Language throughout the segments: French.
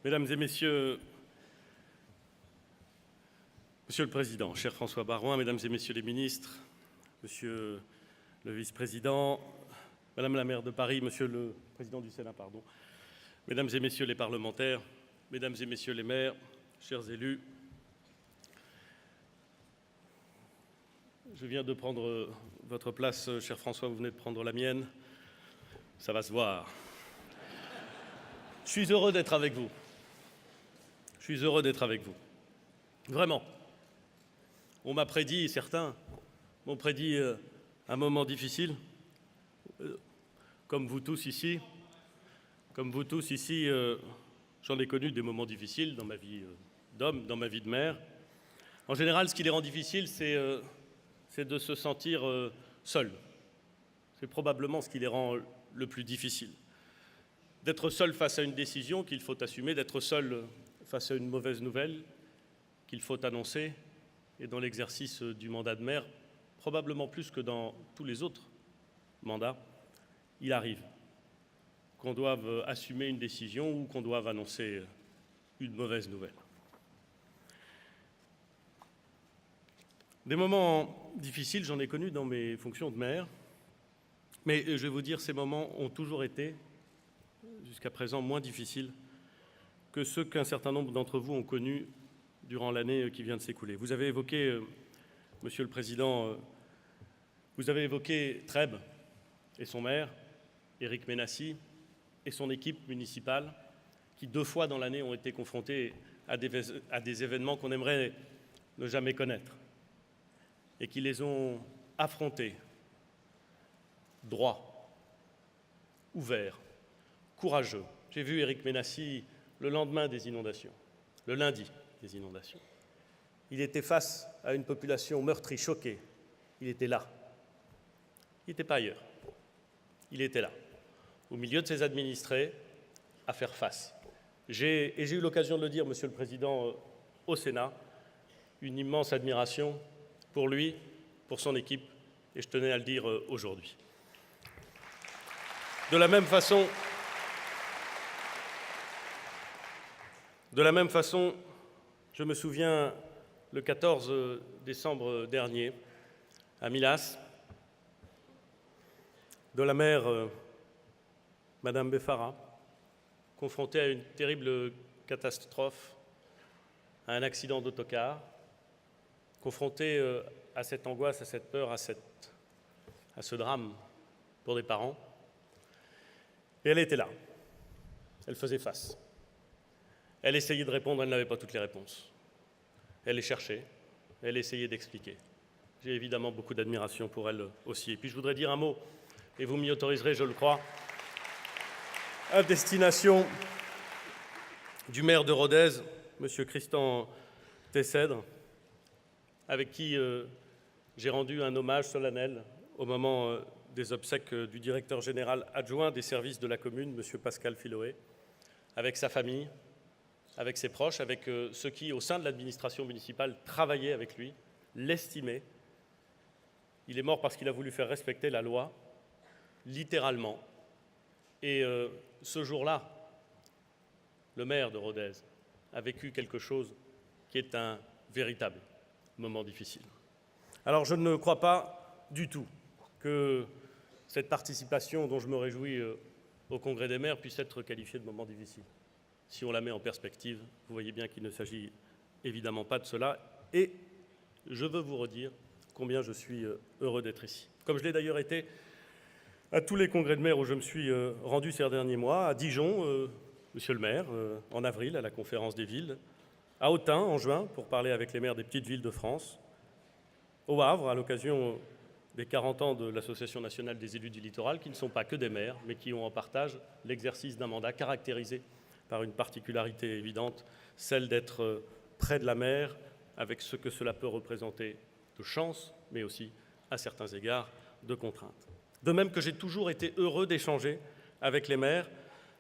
Mesdames et Messieurs, Monsieur le Président, cher François Baroin, Mesdames et Messieurs les ministres, Monsieur le Vice-président, Madame la maire de Paris, Monsieur le Président du Sénat, Mesdames et Messieurs les parlementaires, Mesdames et Messieurs les maires, chers élus, je viens de prendre votre place, cher François, vous venez de prendre la mienne, ça va se voir. Je suis heureux d'être avec vous. Je suis heureux d'être avec vous. Vraiment. On m'a prédit, certains m'ont prédit un moment difficile. Comme vous tous ici, j'en ai connu des moments difficiles dans ma vie d'homme, dans ma vie de maire. En général, ce qui les rend difficiles, c'est de se sentir seul. C'est probablement ce qui les rend le plus difficile. D'être seul face à une décision qu'il faut assumer, d'être seul face à une mauvaise nouvelle qu'il faut annoncer, et dans l'exercice du mandat de maire, probablement plus que dans tous les autres mandats, il arrive qu'on doive assumer une décision ou qu'on doive annoncer une mauvaise nouvelle. Des moments difficiles, j'en ai connu dans mes fonctions de maire, mais je vais vous dire, ces moments ont toujours été, jusqu'à présent, moins difficiles que ceux qu'un certain nombre d'entre vous ont connus durant l'année qui vient de s'écouler. Vous avez évoqué, Monsieur le Président, vous avez évoqué Trèbes et son maire, Éric Ménassi, et son équipe municipale, qui 2 fois dans l'année ont été confrontés à des événements qu'on aimerait ne jamais connaître, et qui les ont affrontés, droits, ouverts, courageux. J'ai vu Éric Ménassi le lendemain des inondations, le lundi des inondations. Il était face à une population meurtrie, choquée. Il était là. Il n'était pas ailleurs. Il était là, au milieu de ses administrés, à faire face. J'ai eu l'occasion de le dire, Monsieur le Président, au Sénat, une immense admiration pour lui, pour son équipe, et je tenais à le dire aujourd'hui. De la même façon, je me souviens, le 14 décembre dernier, à Milas, de la maire Madame Beffara, confrontée à une terrible catastrophe, à un accident d'autocar, confrontée à cette angoisse, à cette peur, à ce drame pour des parents. Et elle était là. Elle faisait face. Elle essayait de répondre, elle n'avait pas toutes les réponses. Elle les cherchait, elle essayait d'expliquer. J'ai évidemment beaucoup d'admiration pour elle aussi. Et puis je voudrais dire un mot, et vous m'y autoriserez, je le crois, à destination du maire de Rodez, M. Christian Tessèdre, avec qui j'ai rendu un hommage solennel au moment des obsèques du directeur général adjoint des services de la commune, M. Pascal Filoé, avec sa famille, avec ses proches, avec ceux qui, au sein de l'administration municipale, travaillaient avec lui, l'estimaient. Il est mort parce qu'il a voulu faire respecter la loi, littéralement. Et ce jour-là, le maire de Rodez a vécu quelque chose qui est un véritable moment difficile. Alors je ne crois pas du tout que cette participation dont je me réjouis au Congrès des maires puisse être qualifiée de moment difficile. Si on la met en perspective, vous voyez bien qu'il ne s'agit évidemment pas de cela. Et je veux vous redire combien je suis heureux d'être ici. Comme je l'ai d'ailleurs été à tous les congrès de maires où je me suis rendu ces derniers mois, à Dijon, monsieur le maire, en avril, à la conférence des villes, à Autun, en juin, pour parler avec les maires des petites villes de France, au Havre, à l'occasion des 40 ans de l'Association nationale des élus du littoral, qui ne sont pas que des maires, mais qui ont en partage l'exercice d'un mandat caractérisé par une particularité évidente, celle d'être près de la mer, avec ce que cela peut représenter de chance, mais aussi, à certains égards, de contraintes. De même que j'ai toujours été heureux d'échanger avec les maires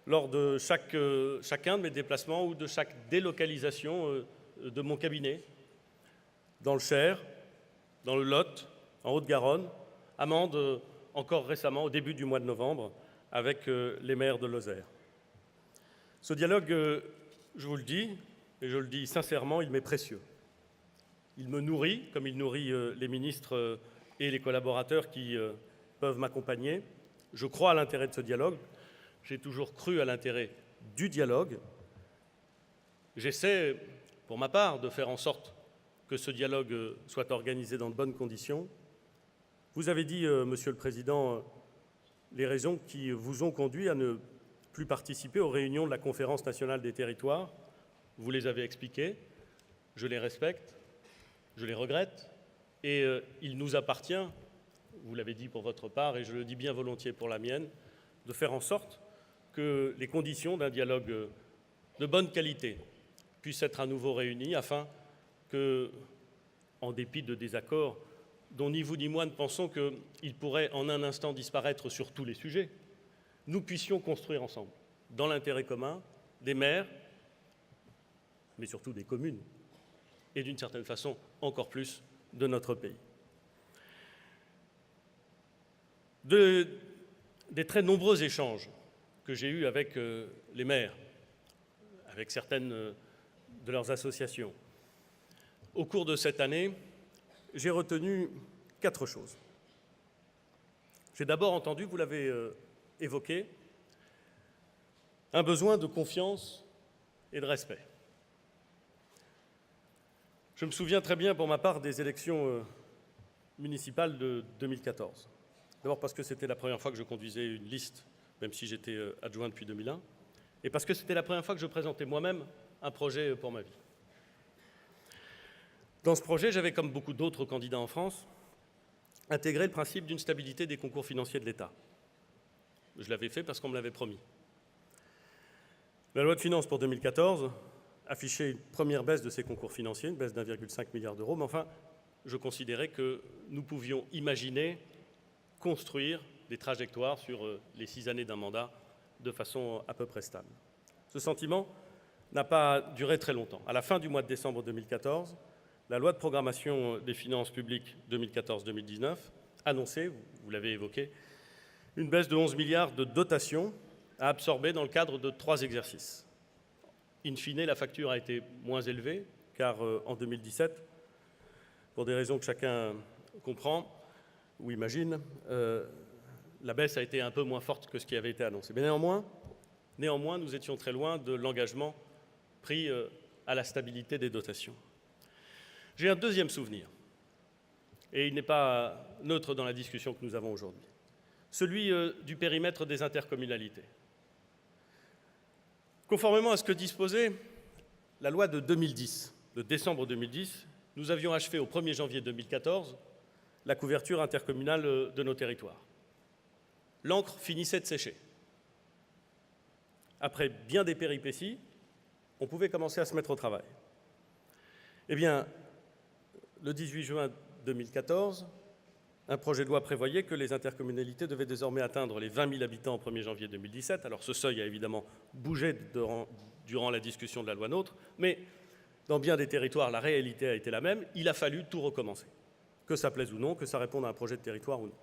lors de chacun de mes déplacements ou de chaque délocalisation de mon cabinet, dans le Cher, dans le Lot, en Haute-Garonne, à Mende, encore récemment, au début du mois de novembre, avec les maires de Lozère. Ce dialogue je vous le dis, et je le dis sincèrement, il m'est précieux. Il me nourrit, comme il nourrit les ministres et les collaborateurs qui peuvent m'accompagner. Je crois à l'intérêt de ce dialogue. J'ai toujours cru à l'intérêt du dialogue. J'essaie, pour ma part, de faire en sorte que ce dialogue soit organisé dans de bonnes conditions. Vous avez dit, Monsieur le Président, les raisons qui vous ont conduit à ne plus participer aux réunions de la Conférence nationale des territoires. Vous les avez expliquées, je les respecte, je les regrette, et il nous appartient, vous l'avez dit pour votre part, et je le dis bien volontiers pour la mienne, de faire en sorte que les conditions d'un dialogue de bonne qualité puissent être à nouveau réunies afin que, en dépit de désaccords dont ni vous ni moi ne pensons qu'ils pourraient en un instant disparaître sur tous les sujets, nous puissions construire ensemble, dans l'intérêt commun des maires, mais surtout des communes, et d'une certaine façon encore plus de notre pays. Des très nombreux échanges que j'ai eus avec les maires, avec certaines de leurs associations, au cours de cette année, j'ai retenu 4 choses. J'ai d'abord entendu, vous l'avez évoqué, un besoin de confiance et de respect. Je me souviens très bien, pour ma part, des élections municipales de 2014. D'abord parce que c'était la première fois que je conduisais une liste, même si j'étais adjoint depuis 2001, et parce que c'était la première fois que je présentais moi-même un projet pour ma vie. Dans ce projet, j'avais, comme beaucoup d'autres candidats en France, intégré le principe d'une stabilité des concours financiers de l'État. Je l'avais fait parce qu'on me l'avait promis. La loi de finances pour 2014 affichait une première baisse de ces concours financiers, une baisse d'1,5 milliard d'euros, mais enfin, je considérais que nous pouvions imaginer construire des trajectoires sur les 6 années d'un mandat de façon à peu près stable. Ce sentiment n'a pas duré très longtemps. À la fin du mois de décembre 2014, la loi de programmation des finances publiques 2014-2019 annonçait, vous l'avez évoqué, une baisse de 11 milliards de dotations à absorber dans le cadre de 3 exercices. In fine, la facture a été moins élevée, car en 2017, pour des raisons que chacun comprend ou imagine, la baisse a été un peu moins forte que ce qui avait été annoncé. Mais néanmoins, nous étions très loin de l'engagement pris à la stabilité des dotations. J'ai un deuxième souvenir, et il n'est pas neutre dans la discussion que nous avons aujourd'hui, celui du périmètre des intercommunalités. Conformément à ce que disposait la loi de 2010, de décembre 2010, nous avions achevé au 1er janvier 2014 la couverture intercommunale de nos territoires. L'encre finissait de sécher. Après bien des péripéties, on pouvait commencer à se mettre au travail. Eh bien, le 18 juin 2014, un projet de loi prévoyait que les intercommunalités devaient désormais atteindre les 20 000 habitants au 1er janvier 2017. Alors ce seuil a évidemment bougé durant la discussion de la loi NOTRe, mais dans bien des territoires, la réalité a été la même. Il a fallu tout recommencer, que ça plaise ou non, que ça réponde à un projet de territoire ou non.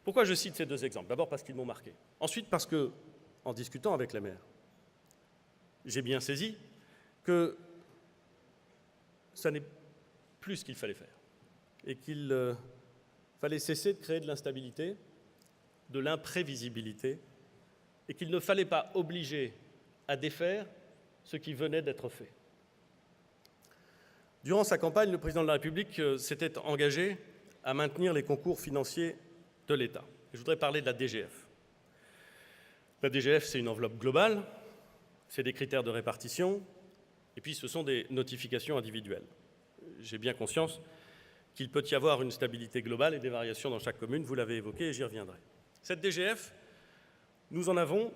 Pourquoi je cite ces 2 exemples? D'abord parce qu'ils m'ont marqué. Ensuite parce que, en discutant avec les maires, j'ai bien saisi que ça n'est plus ce qu'il fallait faire et qu'il fallait cesser de créer de l'instabilité, de l'imprévisibilité, et qu'il ne fallait pas obliger à défaire ce qui venait d'être fait. Durant sa campagne, le président de la République s'était engagé à maintenir les concours financiers de l'État. Je voudrais parler de la DGF. La DGF, c'est une enveloppe globale, c'est des critères de répartition, et puis ce sont des notifications individuelles. J'ai bien conscience qu'il peut y avoir une stabilité globale et des variations dans chaque commune, vous l'avez évoqué et j'y reviendrai. Cette DGF, nous en avons,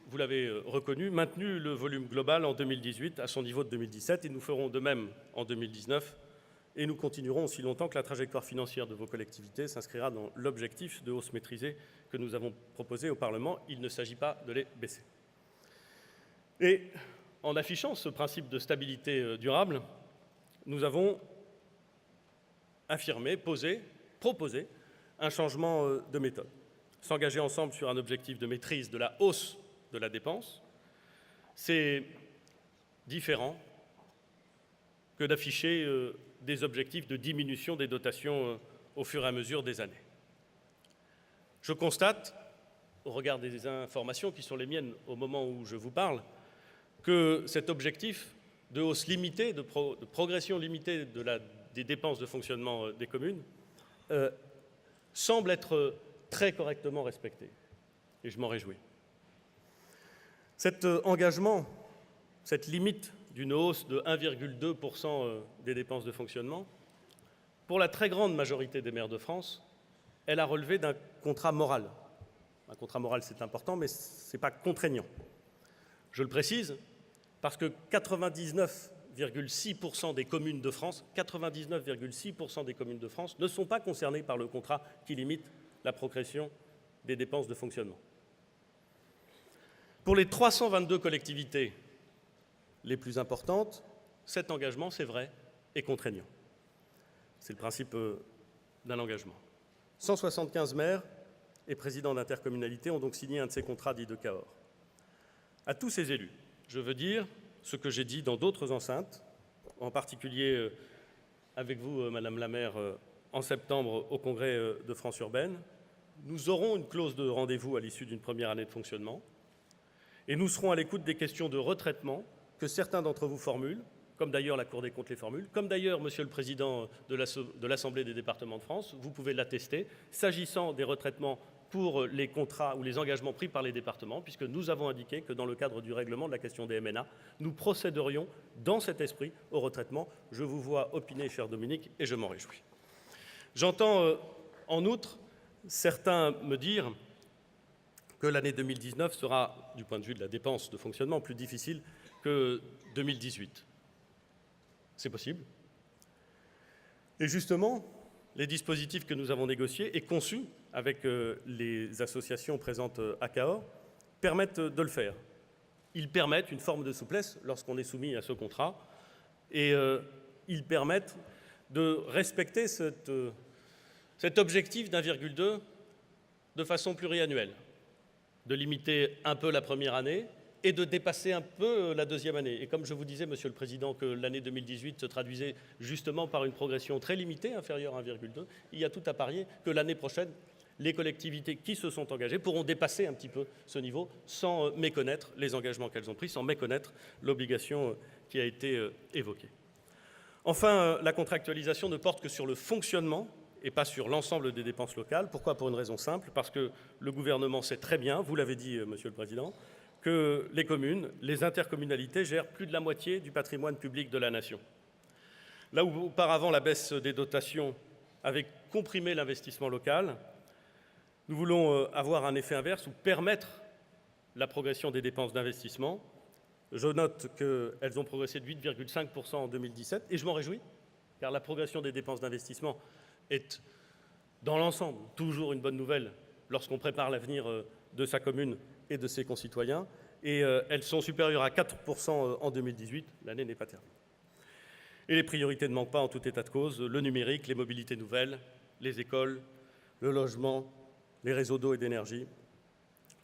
vous l'avez reconnu, maintenu le volume global en 2018 à son niveau de 2017 et nous ferons de même en 2019 et nous continuerons aussi longtemps que la trajectoire financière de vos collectivités s'inscrira dans l'objectif de hausse maîtrisée que nous avons proposé au Parlement. Il ne s'agit pas de les baisser. Et en affichant ce principe de stabilité durable, nous avons affirmé, proposé un changement de méthode. S'engager ensemble sur un objectif de maîtrise de la hausse de la dépense, c'est différent que d'afficher des objectifs de diminution des dotations au fur et à mesure des années. Je constate, au regard des informations qui sont les miennes au moment où je vous parle, que cet objectif de hausse limitée, de progression limitée des dépenses de fonctionnement des communes semble être très correctement respecté. Et je m'en réjouis. Cet engagement, cette limite d'une hausse de 1,2% des dépenses de fonctionnement, pour la très grande majorité des maires de France, elle a relevé d'un contrat moral. Un contrat moral, c'est important, mais ce n'est pas contraignant. Je le précise parce que 99,6% des communes de France, 99,6% des communes de France ne sont pas concernées par le contrat qui limite la progression des dépenses de fonctionnement. Pour les 322 collectivités les plus importantes, cet engagement, c'est vrai, est contraignant. C'est le principe d'un engagement. 175 maires et présidents d'intercommunalités ont donc signé un de ces contrats dits de Cahors. À tous ces élus, je veux dire ce que j'ai dit dans d'autres enceintes, en particulier avec vous, Madame la maire, en septembre au Congrès de France urbaine. Nous aurons une clause de rendez-vous à l'issue d'une première année de fonctionnement et nous serons à l'écoute des questions de retraitement que certains d'entre vous formulent, comme d'ailleurs la Cour des comptes les formule, comme d'ailleurs Monsieur le Président de l'Assemblée des départements de France, vous pouvez l'attester, s'agissant des retraitements pour les contrats ou les engagements pris par les départements, puisque nous avons indiqué que dans le cadre du règlement de la question des MNA, nous procéderions dans cet esprit au retraitement. Je vous vois opiner, cher Dominique, et je m'en réjouis. J'entends en outre certains me dire que l'année 2019 sera, du point de vue de la dépense de fonctionnement, plus difficile que 2018. C'est possible. Et justement, les dispositifs que nous avons négociés et conçus avec les associations présentes à Cahors permettent de le faire. Ils permettent une forme de souplesse lorsqu'on est soumis à ce contrat et ils permettent de respecter cet objectif d'1,2 de façon pluriannuelle, de limiter un peu la première année et de dépasser un peu la deuxième année. Et comme je vous disais, Monsieur le Président, que l'année 2018 se traduisait justement par une progression très limitée, inférieure à 1,2, il y a tout à parier que l'année prochaine, les collectivités qui se sont engagées pourront dépasser un petit peu ce niveau sans méconnaître les engagements qu'elles ont pris, sans méconnaître l'obligation qui a été évoquée. Enfin, la contractualisation ne porte que sur le fonctionnement et pas sur l'ensemble des dépenses locales. Pourquoi? Pour une raison simple, parce que le gouvernement sait très bien, vous l'avez dit, Monsieur le Président, que les communes, les intercommunalités gèrent plus de la moitié du patrimoine public de la nation. Là où auparavant la baisse des dotations avait comprimé l'investissement local, nous voulons avoir un effet inverse ou permettre la progression des dépenses d'investissement. Je note qu'elles ont progressé de 8,5% en 2017 et je m'en réjouis, car la progression des dépenses d'investissement est, dans l'ensemble, toujours une bonne nouvelle lorsqu'on prépare l'avenir de sa commune et de ses concitoyens, et elles sont supérieures à 4% en 2018, l'année n'est pas terminée. Et les priorités ne manquent pas en tout état de cause, le numérique, les mobilités nouvelles, les écoles, le logement, les réseaux d'eau et d'énergie.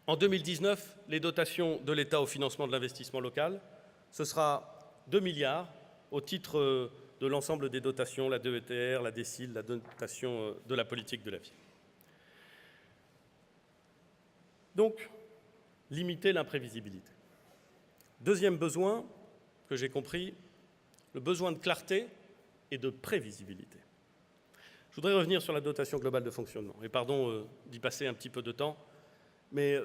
En 2019, les dotations de l'État au financement de l'investissement local, ce sera 2 milliards au titre de l'ensemble des dotations, la DETR, la DSIL, la dotation de la politique de la ville. Donc, limiter l'imprévisibilité. Deuxième besoin que j'ai compris, le besoin de clarté et de prévisibilité. Je voudrais revenir sur la dotation globale de fonctionnement. Et pardon d'y passer un petit peu de temps, mais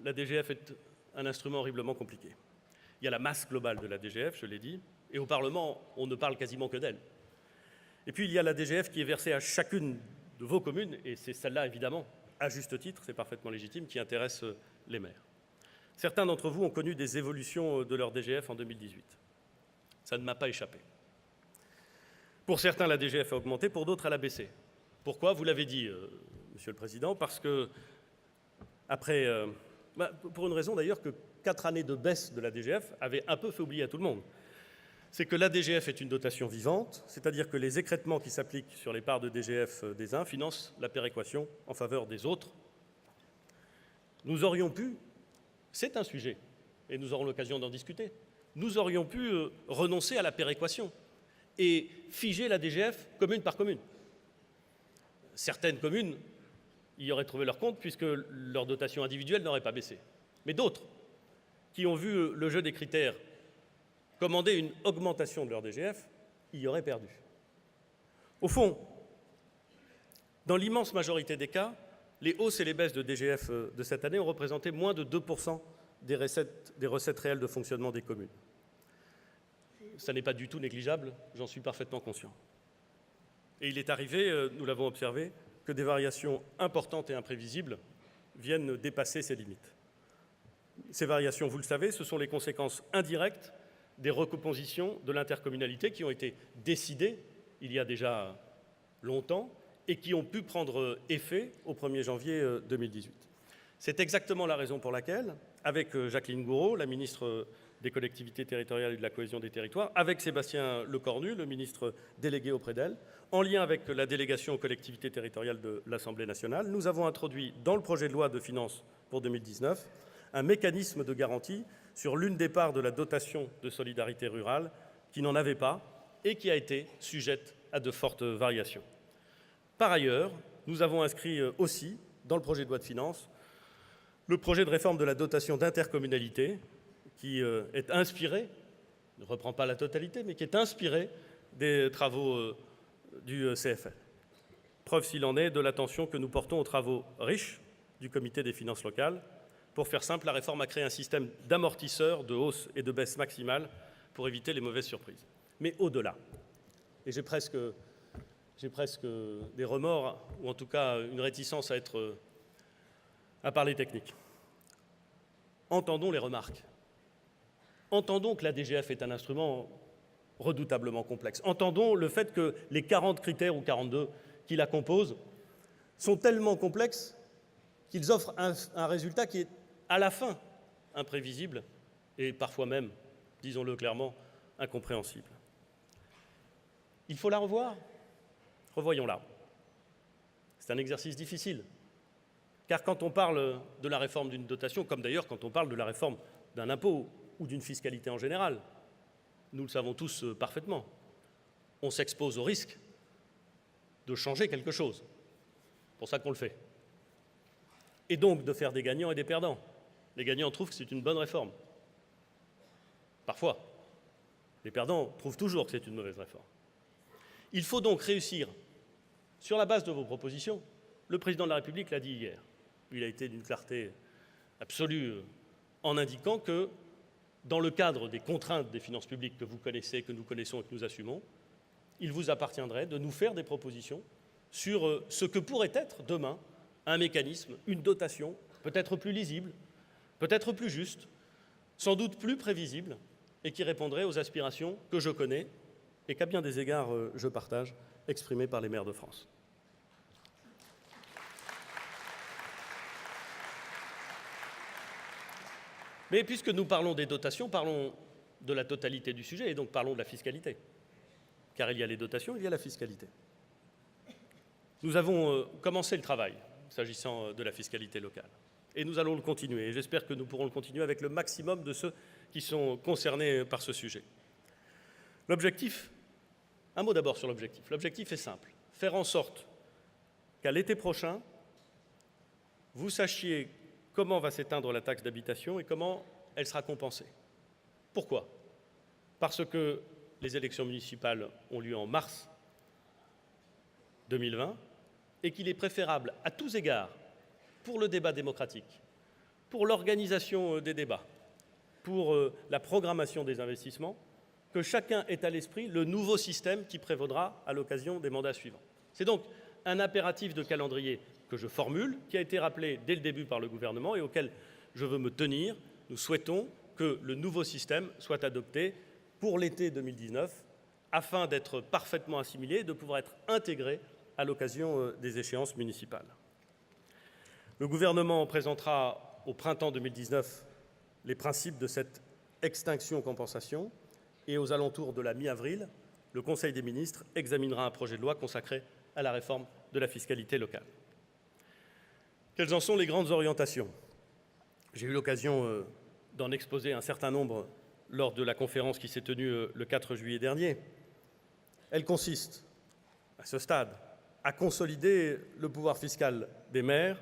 la DGF est un instrument horriblement compliqué. Il y a la masse globale de la DGF, je l'ai dit, et au Parlement, on ne parle quasiment que d'elle. Et puis il y a la DGF qui est versée à chacune de vos communes, et c'est celle-là, évidemment, à juste titre, c'est parfaitement légitime, qui intéresse les maires. Certains d'entre vous ont connu des évolutions de leur DGF en 2018. Ça ne m'a pas échappé. Pour certains, la DGF a augmenté, pour d'autres, elle a baissé. Pourquoi? Vous l'avez dit, Monsieur le Président, parce que, pour une raison d'ailleurs que 4 années de baisse de la DGF avaient un peu fait oublier à tout le monde. C'est que la DGF est une dotation vivante, c'est-à-dire que les écrêtements qui s'appliquent sur les parts de DGF des uns financent la péréquation en faveur des autres. Nous aurions pu, c'est un sujet, et nous aurons l'occasion d'en discuter, nous aurions pu renoncer à la péréquation et figer la DGF commune par commune. Certaines communes y auraient trouvé leur compte puisque leur dotation individuelle n'aurait pas baissé. Mais d'autres, qui ont vu le jeu des critères commander une augmentation de leur DGF, y auraient perdu. Au fond, dans l'immense majorité des cas, les hausses et les baisses de DGF de cette année ont représenté moins de 2% des recettes réelles de fonctionnement des communes. Ça n'est pas du tout négligeable, j'en suis parfaitement conscient. Et il est arrivé, nous l'avons observé, que des variations importantes et imprévisibles viennent dépasser ces limites. Ces variations, vous le savez, ce sont les conséquences indirectes des recompositions de l'intercommunalité qui ont été décidées il y a déjà longtemps et qui ont pu prendre effet au 1er janvier 2018. C'est exactement la raison pour laquelle, avec Jacqueline Gourault, la ministre des collectivités territoriales et de la cohésion des territoires, avec Sébastien Lecornu, le ministre délégué auprès d'elle, en lien avec la délégation aux collectivités territoriales de l'Assemblée nationale, nous avons introduit dans le projet de loi de finances pour 2019 un mécanisme de garantie sur l'une des parts de la dotation de solidarité rurale qui n'en avait pas et qui a été sujette à de fortes variations. Par ailleurs, nous avons inscrit aussi dans le projet de loi de finances le projet de réforme de la dotation d'intercommunalité qui est inspiré, ne reprend pas la totalité, mais qui est inspiré des travaux du CFL. Preuve s'il en est de l'attention que nous portons aux travaux riches du Comité des finances locales. Pour faire simple, la réforme a créé un système d'amortisseurs, de hausse et de baisse maximale pour éviter les mauvaises surprises. Mais au-delà, et j'ai presque des remords, ou en tout cas une réticence à parler technique. Entendons les remarques. Entendons que la DGF est un instrument redoutablement complexe. Entendons le fait que les 40 critères ou 42 qui la composent sont tellement complexes qu'ils offrent un résultat qui est à la fin imprévisible et parfois même, disons-le clairement, incompréhensible. Il faut la revoir. Revoyons-la. C'est un exercice difficile, car quand on parle de la réforme d'une dotation, comme d'ailleurs quand on parle de la réforme d'un impôt ou d'une fiscalité en général, nous le savons tous parfaitement, on s'expose au risque de changer quelque chose. C'est pour ça qu'on le fait. Et donc de faire des gagnants et des perdants. Les gagnants trouvent que c'est une bonne réforme. Parfois. Les perdants trouvent toujours que c'est une mauvaise réforme. Il faut donc réussir, sur la base de vos propositions, le président de la République l'a dit hier, il a été d'une clarté absolue en indiquant que, dans le cadre des contraintes des finances publiques que vous connaissez, que nous connaissons et que nous assumons, il vous appartiendrait de nous faire des propositions sur ce que pourrait être demain un mécanisme, une dotation, peut-être plus lisible, peut-être plus juste, sans doute plus prévisible, et qui répondrait aux aspirations que je connais et qu'à bien des égards je partage, exprimées par les maires de France. Mais puisque nous parlons des dotations, parlons de la totalité du sujet et donc parlons de la fiscalité. Car il y a les dotations, il y a la fiscalité. Nous avons commencé le travail s'agissant de la fiscalité locale. Et nous allons le continuer. Et j'espère que nous pourrons le continuer avec le maximum de ceux qui sont concernés par ce sujet. L'objectif, un mot d'abord sur l'objectif. L'objectif est simple, faire en sorte qu'à l'été prochain, vous sachiez comment va s'éteindre la taxe d'habitation et comment elle sera compensée. Pourquoi ? Parce que les élections municipales ont lieu en mars 2020 et qu'il est préférable à tous égards, pour le débat démocratique, pour l'organisation des débats, pour la programmation des investissements, que chacun ait à l'esprit le nouveau système qui prévaudra à l'occasion des mandats suivants. C'est donc un impératif de calendrier que je formule, qui a été rappelé dès le début par le gouvernement et auquel je veux me tenir. Nous souhaitons que le nouveau système soit adopté pour l'été 2019, afin d'être parfaitement assimilé et de pouvoir être intégré à l'occasion des échéances municipales. Le gouvernement présentera au printemps 2019 les principes de cette extinction-compensation et aux alentours de la mi-avril, le Conseil des ministres examinera un projet de loi consacré à la réforme de la fiscalité locale. Quelles en sont les grandes orientations ? J'ai eu l'occasion d'en exposer un certain nombre lors de la conférence qui s'est tenue le 4 juillet dernier. Elle consiste, à ce stade, à consolider le pouvoir fiscal des maires,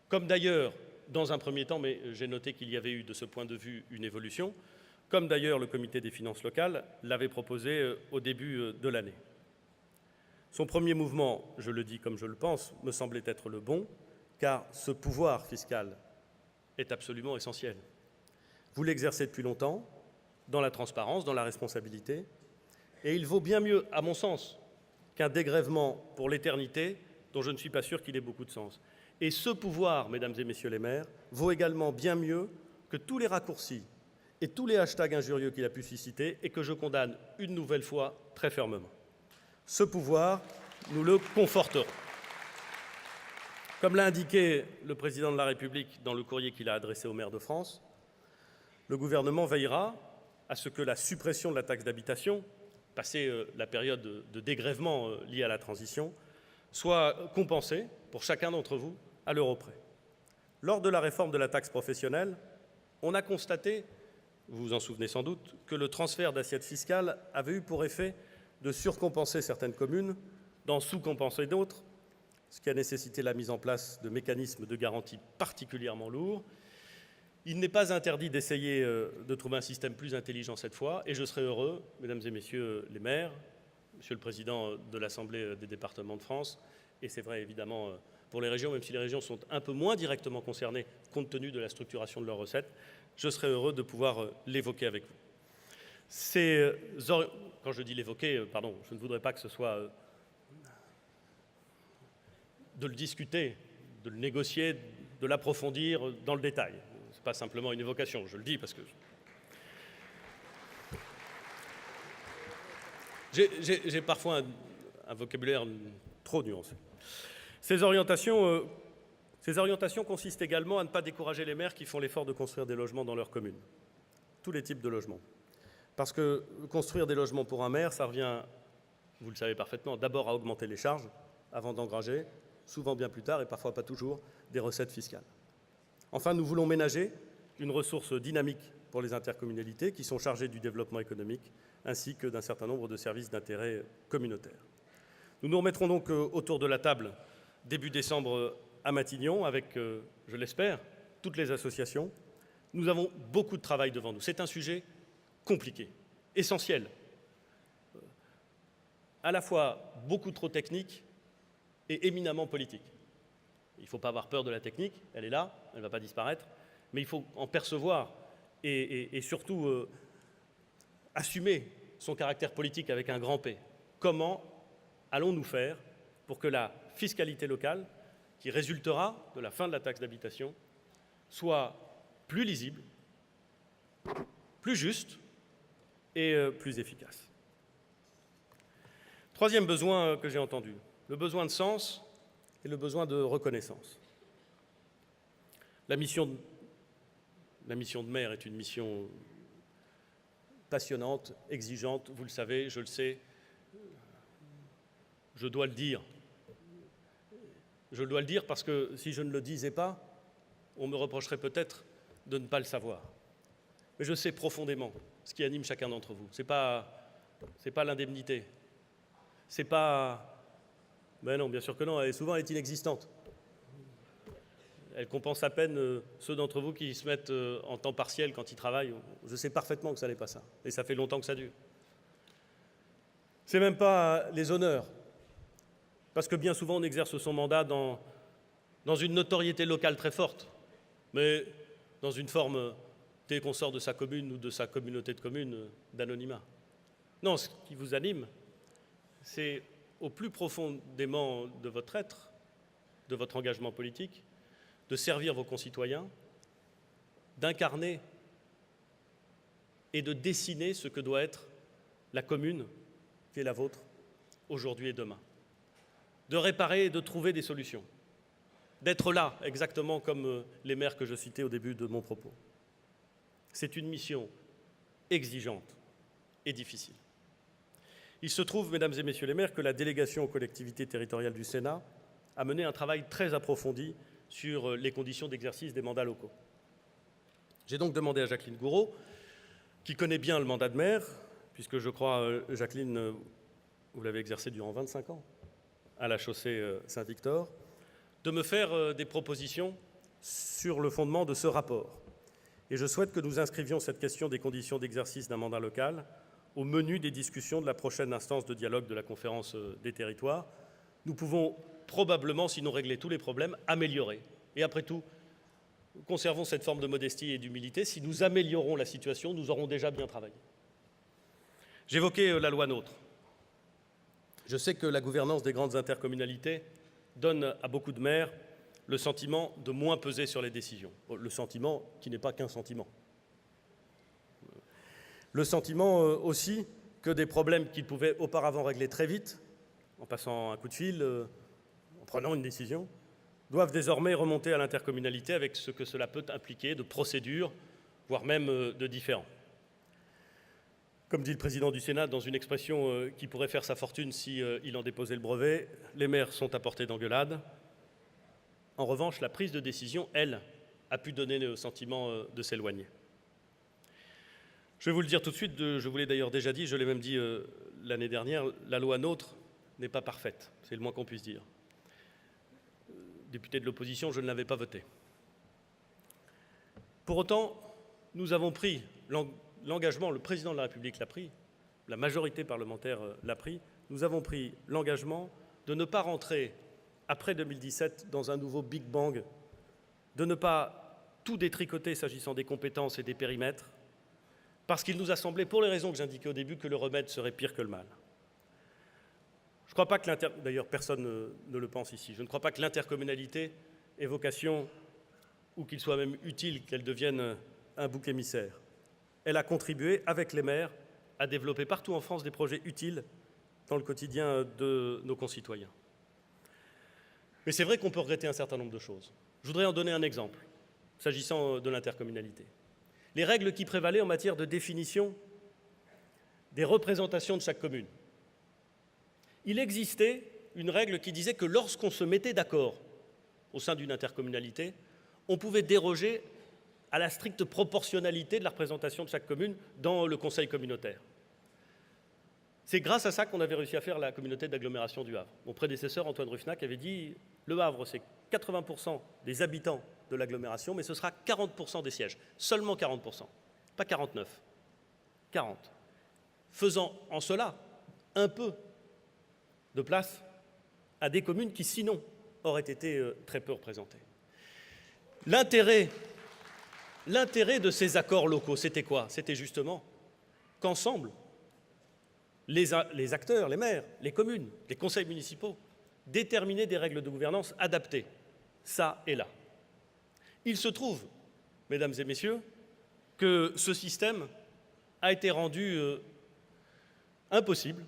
comme d'ailleurs, dans un premier temps, mais j'ai noté qu'il y avait eu de ce point de vue une évolution, comme d'ailleurs le Comité des finances locales l'avait proposé au début de l'année. Son premier mouvement, je le dis comme je le pense, me semblait être le bon, car ce pouvoir fiscal est absolument essentiel. Vous l'exercez depuis longtemps, dans la transparence, dans la responsabilité, et il vaut bien mieux, à mon sens, qu'un dégrèvement pour l'éternité dont je ne suis pas sûr qu'il ait beaucoup de sens. Et ce pouvoir, mesdames et messieurs les maires, vaut également bien mieux que tous les raccourcis et tous les hashtags injurieux qu'il a pu susciter et que je condamne une nouvelle fois très fermement. Ce pouvoir, nous le conforterons. Comme l'a indiqué le président de la République dans le courrier qu'il a adressé aux maires de France, le gouvernement veillera à ce que la suppression de la taxe d'habitation, passée la période de dégrèvement liée à la transition, soit compensée pour chacun d'entre vous à l'euro près. Lors de la réforme de la taxe professionnelle, on a constaté, vous vous en souvenez sans doute, que le transfert d'assiette fiscale avait eu pour effet de surcompenser certaines communes, d'en sous-compenser d'autres, ce qui a nécessité la mise en place de mécanismes de garantie particulièrement lourds. Il n'est pas interdit d'essayer de trouver un système plus intelligent cette fois, et je serai heureux, mesdames et messieurs les maires, monsieur le président de l'Assemblée des départements de France, et c'est vrai évidemment pour les régions, même si les régions sont un peu moins directement concernées compte tenu de la structuration de leurs recettes, je serai heureux de pouvoir l'évoquer avec vous. Quand je dis l'évoquer, pardon, je ne voudrais pas que ce soit de le discuter, de le négocier, de l'approfondir dans le détail. Ce n'est pas simplement une évocation, je le dis parce que... J'ai parfois un vocabulaire trop nuancé. Ces orientations consistent également à ne pas décourager les maires qui font l'effort de construire des logements dans leur commune, tous les types de logements. Parce que construire des logements pour un maire, ça revient, vous le savez parfaitement, d'abord à augmenter les charges avant d'engranger, souvent bien plus tard et parfois pas toujours, des recettes fiscales. Enfin, nous voulons ménager une ressource dynamique pour les intercommunalités qui sont chargées du développement économique ainsi que d'un certain nombre de services d'intérêt communautaire. Nous nous remettrons donc autour de la table début décembre à Matignon avec, je l'espère, toutes les associations. Nous avons beaucoup de travail devant nous. C'est un sujet compliqué, essentiel, à la fois beaucoup trop technique et éminemment politique. Il ne faut pas avoir peur de la technique, elle est là, elle ne va pas disparaître, mais il faut en percevoir et surtout assumer son caractère politique avec un grand P. Comment allons-nous faire pour que la fiscalité locale, qui résultera de la fin de la taxe d'habitation, soit plus lisible, plus juste et plus efficace. Troisième besoin que j'ai entendu, le besoin de sens et le besoin de reconnaissance. La mission de maire est une mission passionnante, exigeante, vous le savez, je le sais, je dois le dire. Je dois le dire parce que si je ne le disais pas, on me reprocherait peut-être de ne pas le savoir. Mais je sais profondément ce qui anime chacun d'entre vous. C'est pas l'indemnité. C'est pas... Ben non, bien sûr que non, et souvent elle est inexistante. Elle compense à peine ceux d'entre vous qui se mettent en temps partiel quand ils travaillent. Je sais parfaitement que ça n'est pas ça, et ça fait longtemps que ça dure. C'est même pas les honneurs, parce que bien souvent on exerce son mandat dans une notoriété locale très forte, mais dans une forme, dès qu'on sort de sa commune ou de sa communauté de communes, d'anonymat. Non, ce qui vous anime, c'est au plus profondément de votre être, de votre engagement politique, de servir vos concitoyens, d'incarner et de dessiner ce que doit être la commune qui est la vôtre aujourd'hui et demain, de réparer et de trouver des solutions, d'être là exactement comme les maires que je citais au début de mon propos. C'est une mission exigeante et difficile. Il se trouve, mesdames et messieurs les maires, que la délégation aux collectivités territoriales du Sénat a mené un travail très approfondi sur les conditions d'exercice des mandats locaux. J'ai donc demandé à Jacqueline Gourault qui connaît bien le mandat de maire, puisque je crois, Jacqueline, vous l'avez exercé durant 25 ans à la chaussée Saint-Victor, de me faire des propositions sur le fondement de ce rapport. Et je souhaite que nous inscrivions cette question des conditions d'exercice d'un mandat local au menu des discussions de la prochaine instance de dialogue de la Conférence des territoires. Nous pouvons probablement, sinon régler tous les problèmes, améliorer. Et après tout, conservons cette forme de modestie et d'humilité. Si nous améliorons la situation, nous aurons déjà bien travaillé. J'évoquais la loi NOTRe. Je sais que la gouvernance des grandes intercommunalités donne à beaucoup de maires le sentiment de moins peser sur les décisions. Le sentiment qui n'est pas qu'un sentiment. Le sentiment aussi que des problèmes qu'ils pouvaient auparavant régler très vite, en passant un coup de fil, en prenant une décision, doivent désormais remonter à l'intercommunalité avec ce que cela peut impliquer de procédures, voire même de différends. Comme dit le président du Sénat dans une expression qui pourrait faire sa fortune s'il en déposait le brevet, les maires sont à portée d'engueulade. En revanche, la prise de décision, elle, a pu donner le sentiment de s'éloigner. Je vais vous le dire tout de suite, je vous l'ai d'ailleurs déjà dit, je l'ai même dit l'année dernière, la loi NOTRe n'est pas parfaite, c'est le moins qu'on puisse dire. Député de l'opposition, je ne l'avais pas votée. Pour autant, nous avons pris l'engagement, le président de la République l'a pris, la majorité parlementaire l'a pris, nous avons pris l'engagement de ne pas rentrer après 2017 dans un nouveau Big Bang, de ne pas tout détricoter s'agissant des compétences et des périmètres, parce qu'il nous a semblé, pour les raisons que j'indiquais au début, que le remède serait pire que le mal. Je ne crois pas que d'ailleurs personne ne le pense ici, je ne crois pas que l'intercommunalité ait vocation, ou qu'il soit même utile qu'elle devienne un bouc émissaire. Elle a contribué, avec les maires, à développer partout en France des projets utiles dans le quotidien de nos concitoyens. Mais c'est vrai qu'on peut regretter un certain nombre de choses. Je voudrais en donner un exemple, s'agissant de l'intercommunalité. Les règles qui prévalaient en matière de définition des représentations de chaque commune. Il existait une règle qui disait que lorsqu'on se mettait d'accord au sein d'une intercommunalité, on pouvait déroger à la stricte proportionnalité de la représentation de chaque commune dans le conseil communautaire. C'est grâce à ça qu'on avait réussi à faire la communauté d'agglomération du Havre. Mon prédécesseur, Antoine Ruffnac, avait dit « Le Havre, c'est 80% des habitants de l'agglomération, mais ce sera 40% des sièges. Seulement 40%, pas 49, 40. Faisant en cela un peu de place à des communes qui, sinon, auraient été très peu représentées. L'intérêt de ces accords locaux, c'était quoi? C'était justement qu'ensemble, les acteurs, les maires, les communes, les conseils municipaux, déterminer des règles de gouvernance adaptées, ça et là. Il se trouve, mesdames et messieurs, que ce système a été rendu impossible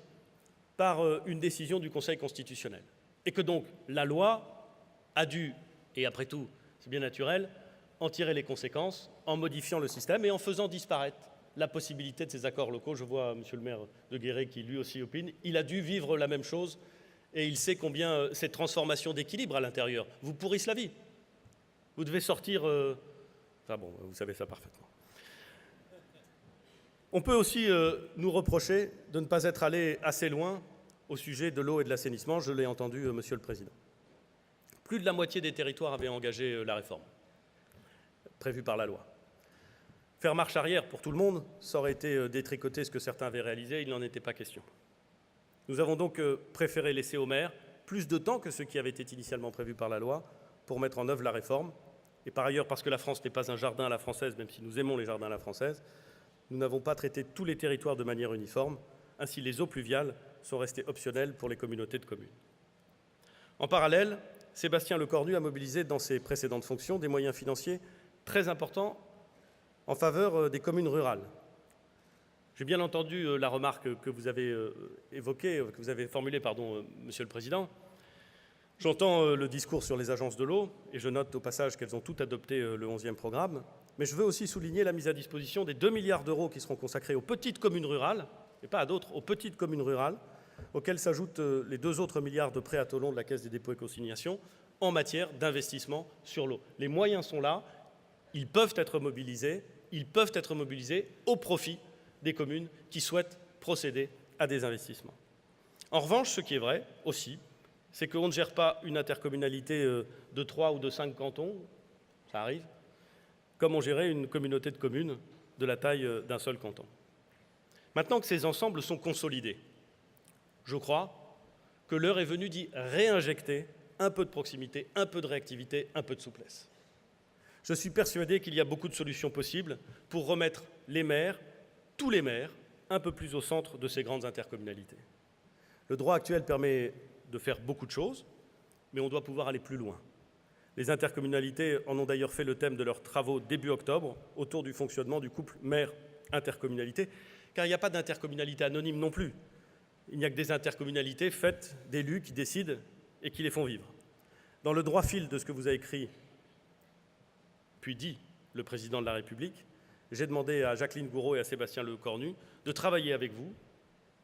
par une décision du Conseil constitutionnel. Et que donc la loi a dû, et après tout, c'est bien naturel, en tirer les conséquences en modifiant le système et en faisant disparaître la possibilité de ces accords locaux. Je vois monsieur le maire de Guéret qui lui aussi opine. Il a dû vivre la même chose et il sait combien cette transformation d'équilibre à l'intérieur vous pourrissent la vie. Vous devez sortir... Enfin bon, vous savez ça parfaitement. On peut aussi nous reprocher de ne pas être allé assez loin au sujet de l'eau et de l'assainissement. Je l'ai entendu, monsieur le président. Plus de la moitié des territoires avaient engagé la réforme prévue par la loi. Faire marche arrière pour tout le monde, ça aurait été détricoter ce que certains avaient réalisé, il n'en était pas question. Nous avons donc préféré laisser aux maires plus de temps que ce qui avait été initialement prévu par la loi pour mettre en œuvre la réforme. Et par ailleurs, parce que la France n'est pas un jardin à la française, même si nous aimons les jardins à la française, nous n'avons pas traité tous les territoires de manière uniforme. Ainsi, les eaux pluviales sont restées optionnelles pour les communautés de communes. En parallèle, Sébastien Lecornu a mobilisé dans ses précédentes fonctions des moyens financiers très importants en faveur des communes rurales. J'ai bien entendu la remarque que vous avez évoquée, que vous avez formulée, Monsieur le Président. J'entends le discours sur les agences de l'eau et je note au passage qu'elles ont toutes adopté le 11e programme. Mais je veux aussi souligner la mise à disposition des 2 milliards d'euros qui seront consacrés aux petites communes rurales, et pas à d'autres, aux petites communes rurales, auxquelles s'ajoutent les 2 autres milliards de prêts à taux long de la Caisse des dépôts et consignations en matière d'investissement sur l'eau. Les moyens sont là, ils peuvent être mobilisés, ils peuvent être mobilisés au profit des communes qui souhaitent procéder à des investissements. En revanche, ce qui est vrai aussi, c'est qu'on ne gère pas une intercommunalité de 3 ou de 5 cantons, ça arrive, comme on gérait une communauté de communes de la taille d'un seul canton. Maintenant que ces ensembles sont consolidés, je crois que l'heure est venue d'y réinjecter un peu de proximité, un peu de réactivité, un peu de souplesse. Je suis persuadé qu'il y a beaucoup de solutions possibles pour remettre les maires, tous les maires, un peu plus au centre de ces grandes intercommunalités. Le droit actuel permet de faire beaucoup de choses, mais on doit pouvoir aller plus loin. Les intercommunalités en ont d'ailleurs fait le thème de leurs travaux début octobre, autour du fonctionnement du couple maire-intercommunalité, car il n'y a pas d'intercommunalité anonyme non plus. Il n'y a que des intercommunalités faites d'élus qui décident et qui les font vivre. Dans le droit fil de ce que vous a écrit, puis dit le Président de la République, j'ai demandé à Jacqueline Gouraud et à Sébastien Lecornu de travailler avec vous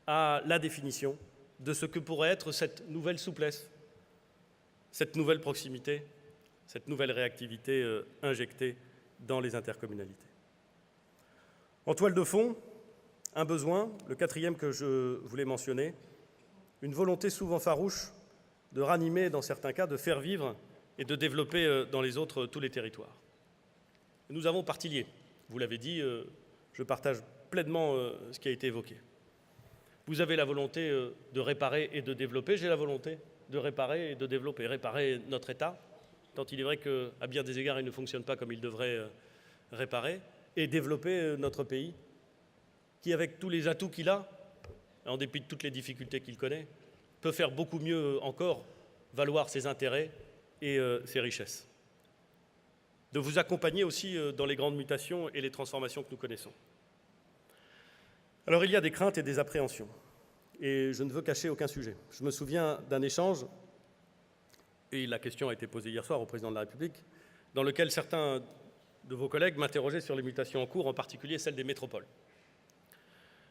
à la définition de ce que pourrait être cette nouvelle souplesse, cette nouvelle proximité, cette nouvelle réactivité injectée dans les intercommunalités. En toile de fond, un besoin, le quatrième que je voulais mentionner, une volonté souvent farouche de ranimer, dans certains cas, de faire vivre et de développer dans les autres tous les territoires. Nous avons parti liés. Vous l'avez dit, je partage pleinement ce qui a été évoqué. Vous avez la volonté de réparer et de développer, j'ai la volonté de réparer et de développer. Réparer notre État, tant il est vrai qu'à bien des égards, il ne fonctionne pas comme il devrait réparer, et développer notre pays, qui, avec tous les atouts qu'il a, en dépit de toutes les difficultés qu'il connaît, peut faire beaucoup mieux encore valoir ses intérêts et ses richesses. De vous accompagner aussi dans les grandes mutations et les transformations que nous connaissons. Alors il y a des craintes et des appréhensions, et je ne veux cacher aucun sujet. Je me souviens d'un échange, et la question a été posée hier soir au Président de la République, dans lequel certains de vos collègues m'interrogeaient sur les mutations en cours, en particulier celles des métropoles.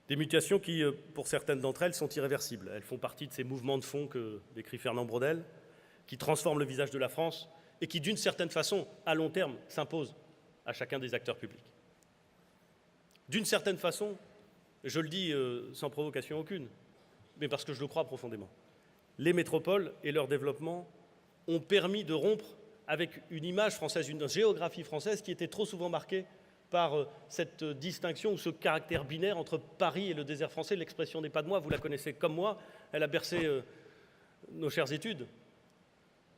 Des mutations qui, pour certaines d'entre elles, sont irréversibles. Elles font partie de ces mouvements de fond que décrit Fernand Braudel, qui transforment le visage de la France et qui, d'une certaine façon, à long terme, s'imposent à chacun des acteurs publics. D'une certaine façon, je le dis sans provocation aucune, mais parce que je le crois profondément, les métropoles et leur développement ont permis de rompre avec une image française, une géographie française qui était trop souvent marquée par cette distinction ou ce caractère binaire entre Paris et le désert français. L'expression n'est pas de moi, vous la connaissez comme moi, elle a bercé nos chères études.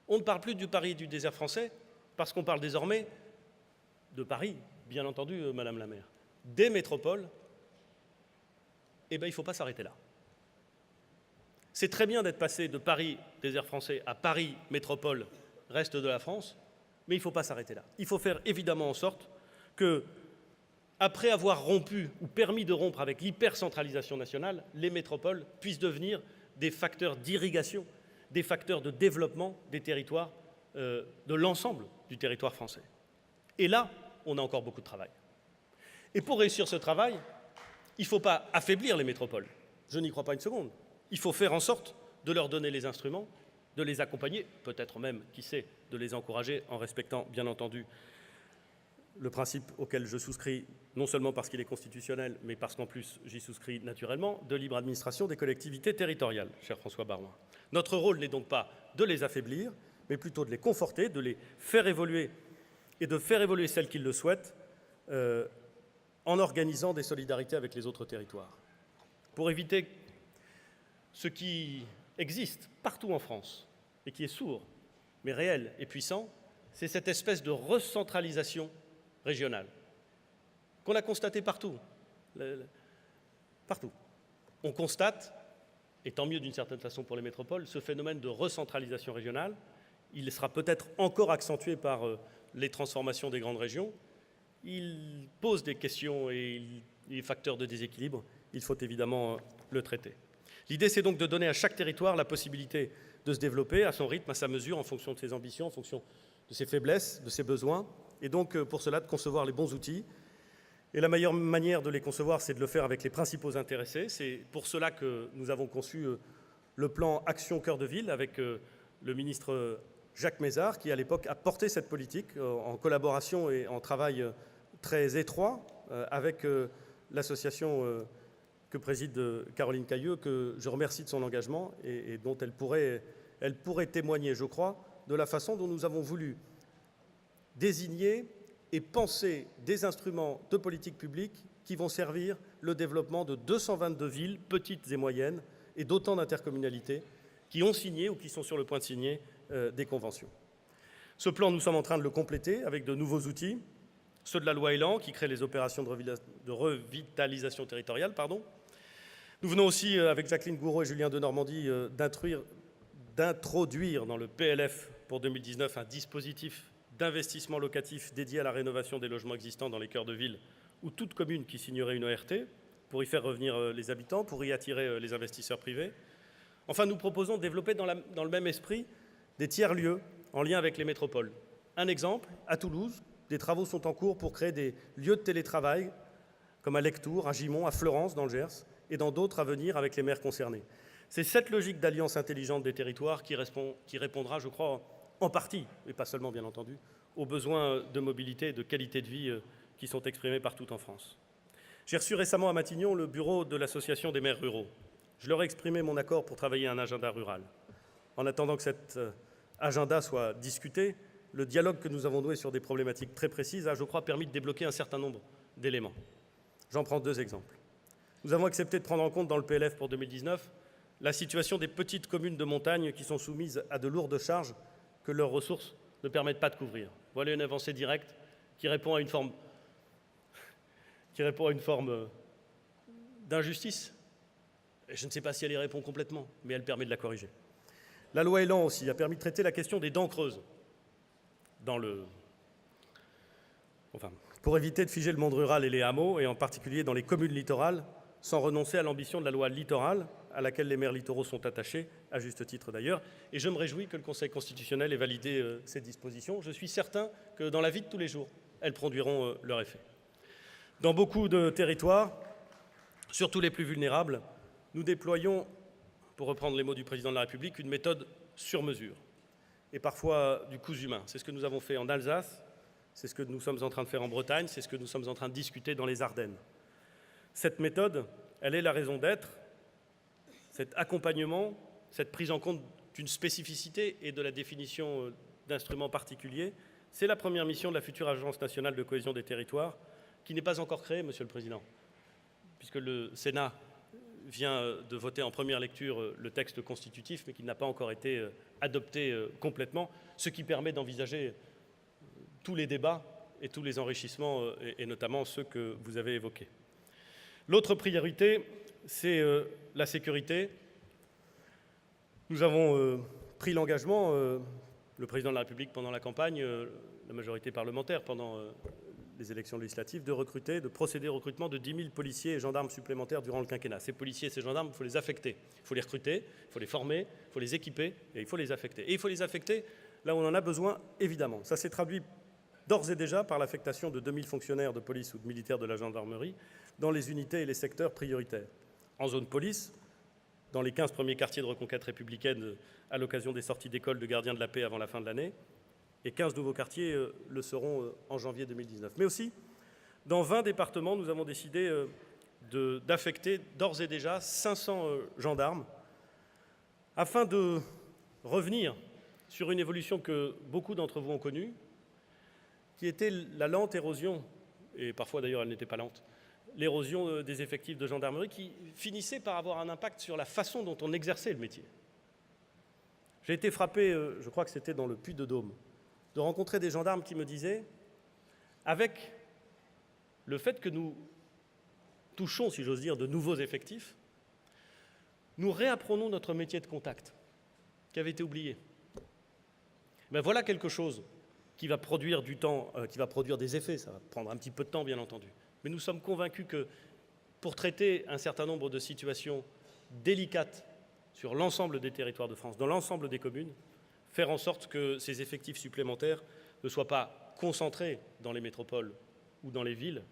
On ne parle plus du Paris et du désert français parce qu'on parle désormais de Paris, bien entendu, Madame la maire. Des métropoles, eh bien, il ne faut pas s'arrêter là. C'est très bien d'être passé de Paris, désert français, à Paris, métropole, reste de la France, mais il ne faut pas s'arrêter là. Il faut faire évidemment en sorte que, après avoir rompu ou permis de rompre avec l'hypercentralisation nationale, les métropoles puissent devenir des facteurs d'irrigation, des facteurs de développement des territoires, de l'ensemble du territoire français. Et là, on a encore beaucoup de travail. Et pour réussir ce travail, il ne faut pas affaiblir les métropoles. Je n'y crois pas une seconde. Il faut faire en sorte de leur donner les instruments, de les accompagner, peut-être même, qui sait, de les encourager en respectant, bien entendu, le principe auquel je souscris, non seulement parce qu'il est constitutionnel, mais parce qu'en plus j'y souscris naturellement, de libre administration des collectivités territoriales, cher François Baroin. Notre rôle n'est donc pas de les affaiblir, mais plutôt de les conforter, de les faire évoluer et de faire évoluer celles qui le souhaitent en organisant des solidarités avec les autres territoires. Pour éviter ce qui existe partout en France et qui est sourd, mais réel et puissant, c'est cette espèce de recentralisation régionale qu'on a constatée partout. Partout. On constate, et tant mieux d'une certaine façon pour les métropoles, ce phénomène de recentralisation régionale. Il sera peut-être encore accentué par les transformations des grandes régions. Il pose des questions et il est facteur de déséquilibre. Il faut évidemment le traiter. L'idée, c'est donc de donner à chaque territoire la possibilité de se développer à son rythme, à sa mesure, en fonction de ses ambitions, en fonction de ses faiblesses, de ses besoins, et donc pour cela de concevoir les bons outils. Et la meilleure manière de les concevoir, c'est de le faire avec les principaux intéressés. C'est pour cela que nous avons conçu le plan Action Cœur de Ville avec le ministre Jacques Mézard, qui à l'époque a porté cette politique en collaboration et en travail très étroit avec l'association que préside Caroline Cayeux, que je remercie de son engagement et dont elle pourrait témoigner, je crois, de la façon dont nous avons voulu désigner et penser des instruments de politique publique qui vont servir le développement de 222 villes, petites et moyennes, et d'autant d'intercommunalités qui ont signé ou qui sont sur le point de signer des conventions. Ce plan, nous sommes en train de le compléter avec de nouveaux outils, ceux de la loi Élan, qui crée les opérations de revitalisation territoriale. Nous venons aussi, avec Jacqueline Gouraud et Julien Denormandie, d'introduire dans le PLF pour 2019 un dispositif d'investissement locatif dédié à la rénovation des logements existants dans les cœurs de ville ou toute commune qui signerait une ORT pour y faire revenir les habitants, pour y attirer les investisseurs privés. Enfin, nous proposons de développer dans le même esprit des tiers-lieux en lien avec les métropoles. Un exemple, à Toulouse, des travaux sont en cours pour créer des lieux de télétravail, comme à Lectoure, à Gimont, à Fleurance, dans le Gers, et dans d'autres à venir avec les maires concernés. C'est cette logique d'alliance intelligente des territoires qui répondra, je crois, en partie, et pas seulement bien entendu, aux besoins de mobilité et de qualité de vie qui sont exprimés partout en France. J'ai reçu récemment à Matignon le bureau de l'Association des maires ruraux. Je leur ai exprimé mon accord pour travailler un agenda rural. En attendant que cet agenda soit discuté, le dialogue que nous avons noué sur des problématiques très précises a, je crois, permis de débloquer un certain nombre d'éléments. J'en prends deux exemples. Nous avons accepté de prendre en compte dans le PLF pour 2019 la situation des petites communes de montagne qui sont soumises à de lourdes charges que leurs ressources ne permettent pas de couvrir. Voilà une avancée directe qui répond à une forme d'injustice. Je ne sais pas si elle y répond complètement, mais elle permet de la corriger. La loi Élan aussi a permis de traiter la question des dents creuses pour éviter de figer le monde rural et les hameaux, et en particulier dans les communes littorales, sans renoncer à l'ambition de la loi littorale, à laquelle les maires littoraux sont attachés, à juste titre d'ailleurs. Et je me réjouis que le Conseil constitutionnel ait validé ces dispositions. Je suis certain que dans la vie de tous les jours, elles produiront leur effet. Dans beaucoup de territoires, surtout les plus vulnérables, nous déployons, pour reprendre les mots du président de la République, une méthode sur mesure et parfois du cousu humain. C'est ce que nous avons fait en Alsace, c'est ce que nous sommes en train de faire en Bretagne, c'est ce que nous sommes en train de discuter dans les Ardennes. Cette méthode, elle est la raison d'être, cet accompagnement, cette prise en compte d'une spécificité et de la définition d'instruments particuliers, c'est la première mission de la future Agence nationale de cohésion des territoires, qui n'est pas encore créée, Monsieur le Président, puisque le Sénat vient de voter en première lecture le texte constitutif, mais qui n'a pas encore été adopté complètement, ce qui permet d'envisager tous les débats et tous les enrichissements, et notamment ceux que vous avez évoqués. L'autre priorité, c'est la sécurité. Nous avons pris l'engagement, le président de la République pendant la campagne, la majorité parlementaire pendant les élections législatives, de procéder au recrutement de 10 000 policiers et gendarmes supplémentaires durant le quinquennat. Ces policiers et ces gendarmes, il faut les affecter. Il faut les recruter, il faut les former, il faut les équiper et il faut les affecter. Et il faut les affecter là où on en a besoin, évidemment. Ça s'est traduit d'ores et déjà par l'affectation de 2 000 fonctionnaires de police ou de militaires de la gendarmerie dans les unités et les secteurs prioritaires. En zone police, dans les 15 premiers quartiers de reconquête républicaine à l'occasion des sorties d'école de gardiens de la paix avant la fin de l'année, et 15 nouveaux quartiers le seront en janvier 2019. Mais aussi, dans 20 départements, nous avons décidé d'affecter d'ores et déjà 500 gendarmes afin de revenir sur une évolution que beaucoup d'entre vous ont connue, qui était la lente érosion, et parfois d'ailleurs elle n'était pas lente, l'érosion des effectifs de gendarmerie qui finissait par avoir un impact sur la façon dont on exerçait le métier. J'ai été frappé, je crois que c'était dans le Puy-de-Dôme, de rencontrer des gendarmes qui me disaient, avec le fait que nous touchons, si j'ose dire, de nouveaux effectifs, nous réapprenons notre métier de contact, qui avait été oublié. Mais voilà quelque chose qui va produire du temps, qui va produire des effets, ça va prendre un petit peu de temps, bien entendu. Mais nous sommes convaincus que pour traiter un certain nombre de situations délicates sur l'ensemble des territoires de France, dans l'ensemble des communes, faire en sorte que ces effectifs supplémentaires ne soient pas concentrés dans les métropoles ou dans les villes,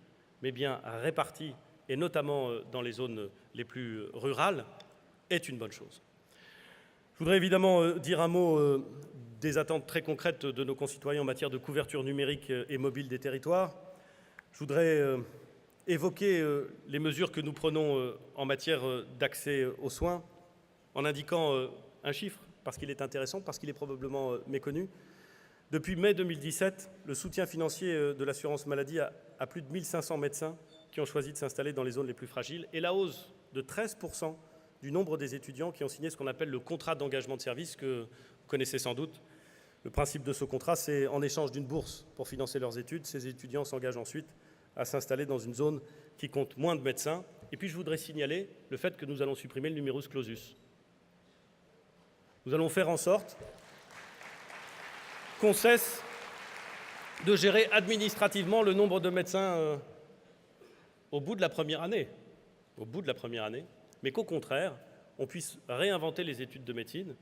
mais bien répartis, et notamment dans les zones les plus rurales, est une bonne chose. Je voudrais évidemment dire un mot des attentes très concrètes de nos concitoyens en matière de couverture numérique et mobile des territoires. Je voudrais évoquer les mesures que nous prenons en matière d'accès aux soins en indiquant un chiffre, parce qu'il est intéressant, parce qu'il est probablement méconnu. Depuis mai 2017, le soutien financier de l'assurance maladie a plus de 1500 médecins qui ont choisi de s'installer dans les zones les plus fragiles et la hausse de 13% du nombre des étudiants qui ont signé ce qu'on appelle le contrat d'engagement de service que vous connaissez sans doute. Le principe de ce contrat, c'est en échange d'une bourse pour financer leurs études, ces étudiants s'engagent ensuite à s'installer dans une zone qui compte moins de médecins. Et puis je voudrais signaler le fait que nous allons supprimer le numerus clausus. Nous allons faire en sorte qu'on cesse de gérer administrativement le nombre de médecins au bout de la première année, mais qu'au contraire, on puisse réinventer les études de médecine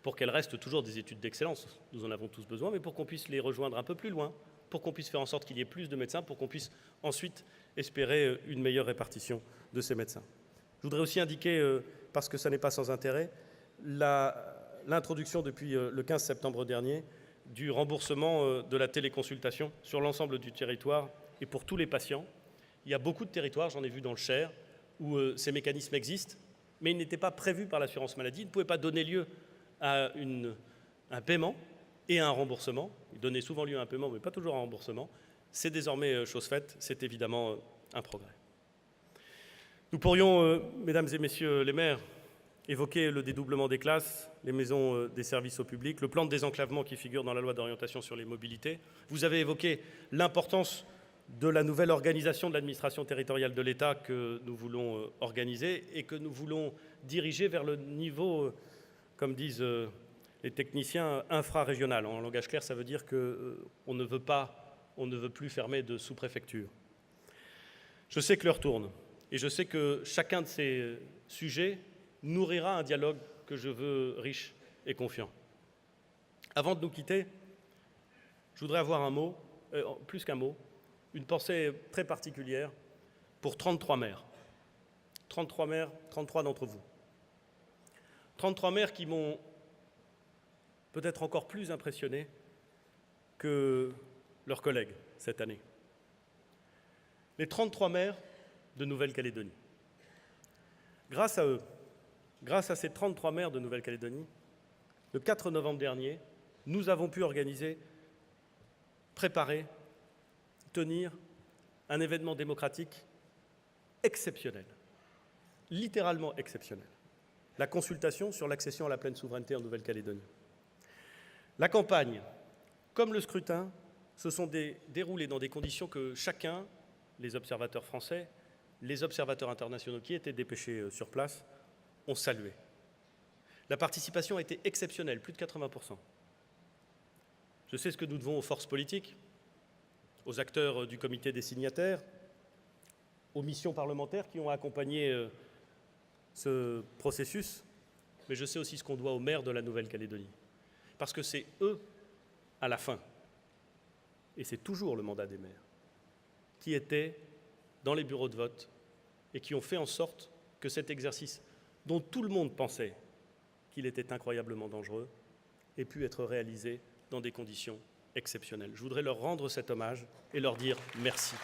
pour qu'elles restent toujours des études d'excellence. Nous en avons tous besoin, mais pour qu'on puisse les rejoindre un peu plus loin, pour qu'on puisse faire en sorte qu'il y ait plus de médecins, pour qu'on puisse ensuite espérer une meilleure répartition de ces médecins. Je voudrais aussi indiquer, parce que ça n'est pas sans intérêt, l'introduction depuis le 15 septembre dernier du remboursement de la téléconsultation sur l'ensemble du territoire et pour tous les patients. Il y a beaucoup de territoires, j'en ai vu dans le Cher, où ces mécanismes existent, mais ils n'étaient pas prévus par l'assurance maladie, ils ne pouvaient pas donner lieu à un paiement et à un remboursement. Ils donnaient souvent lieu à un paiement, mais pas toujours à un remboursement. C'est désormais chose faite, c'est évidemment un progrès. Nous pourrions, mesdames et messieurs les maires, évoquer le dédoublement des classes, les maisons des services au public, le plan de désenclavement qui figure dans la loi d'orientation sur les mobilités. Vous avez évoqué l'importance de la nouvelle organisation de l'administration territoriale de l'État que nous voulons organiser et que nous voulons diriger vers le niveau, comme disent les techniciens, infrarégional. En langage clair, ça veut dire qu'on ne veut plus fermer de sous-préfecture. Je sais que l'heure tourne et je sais que chacun de ces sujets nourrira un dialogue que je veux riche et confiant. Avant de nous quitter, je voudrais avoir un mot, plus qu'un mot, une pensée très particulière pour 33 maires. 33 maires, 33 d'entre vous. 33 maires qui m'ont peut-être encore plus impressionné que leurs collègues cette année. Les 33 maires de Nouvelle-Calédonie. Grâce à eux, grâce à ces 33 maires de Nouvelle-Calédonie, le 4 novembre dernier, nous avons pu organiser, préparer, tenir un événement démocratique exceptionnel, littéralement exceptionnel, la consultation sur l'accession à la pleine souveraineté en Nouvelle-Calédonie. La campagne, comme le scrutin, se sont déroulés dans des conditions que chacun, les observateurs français, les observateurs internationaux qui étaient dépêchés sur place, ont salué. La participation a été exceptionnelle, plus de 80%. Je sais ce que nous devons aux forces politiques, aux acteurs du comité des signataires, aux missions parlementaires qui ont accompagné ce processus, mais je sais aussi ce qu'on doit aux maires de la Nouvelle-Calédonie. Parce que c'est eux, à la fin, et c'est toujours le mandat des maires, qui étaient dans les bureaux de vote et qui ont fait en sorte que cet exercice, dont tout le monde pensait qu'il était incroyablement dangereux, ait pu être réalisé dans des conditions exceptionnelles. Je voudrais leur rendre cet hommage et leur dire merci.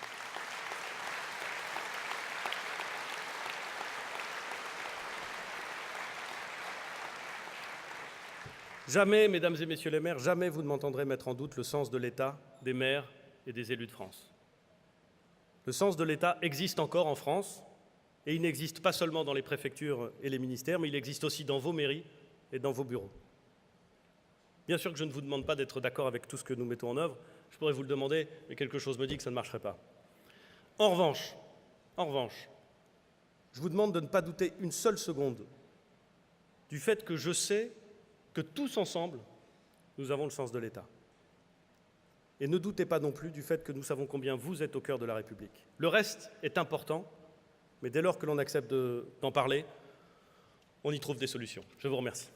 Jamais, mesdames et messieurs les maires, jamais vous ne m'entendrez mettre en doute le sens de l'État, des maires et des élus de France. Le sens de l'État existe encore en France, et il n'existe pas seulement dans les préfectures et les ministères, mais il existe aussi dans vos mairies et dans vos bureaux. Bien sûr que je ne vous demande pas d'être d'accord avec tout ce que nous mettons en œuvre, je pourrais vous le demander, mais quelque chose me dit que ça ne marcherait pas. En revanche, je vous demande de ne pas douter une seule seconde du fait que je sais que tous ensemble, nous avons le sens de l'État. Et ne doutez pas non plus du fait que nous savons combien vous êtes au cœur de la République. Le reste est important, mais dès lors que l'on accepte d'en parler, on y trouve des solutions. Je vous remercie.